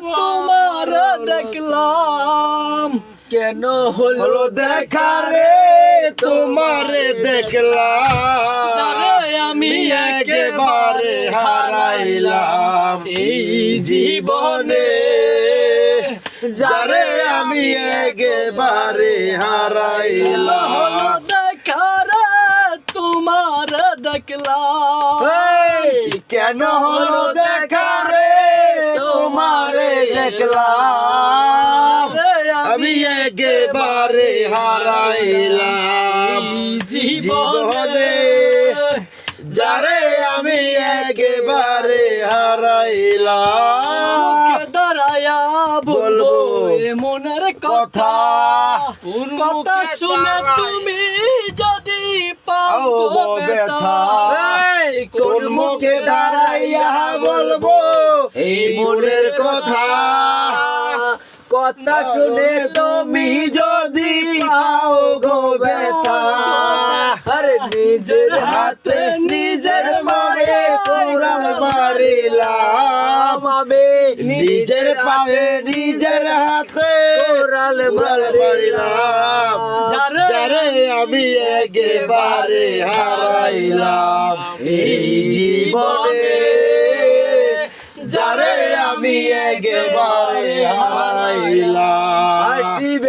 তোমার দেখলাম কেন হলো দেখা রে তোমার দেখলাম যারে আমি একেবারে হারাইলাম এই জীবনে যারে আমি একেবারে হারাইলাম দেখা রে তোমার দেখলাম কেন হলো দেখা রে তোমারে দেখলাম আমি একেবারে হারাইলাম জীবনে যারে আমি একেবারে হারাইলাম দাঁড়ায়া বলবো মনের কথা কথা শুনে তুমি যদি পাও ব্যথা কোন মুখে দাঁড়াইয়া বলবো এই মনের কথা কথা শুনে তুমি যদি পাও গো ব্যথা আরে নিজের হাতে নিজের মারে কোরআন মারিলাম আমি নিজের পায়ে নিজের হাতে কোরআন মারিলাম যারে আমি একেবারে হারাইলাম এই জীবনে যারে আমি একেবারে হারাইলাম আসিবে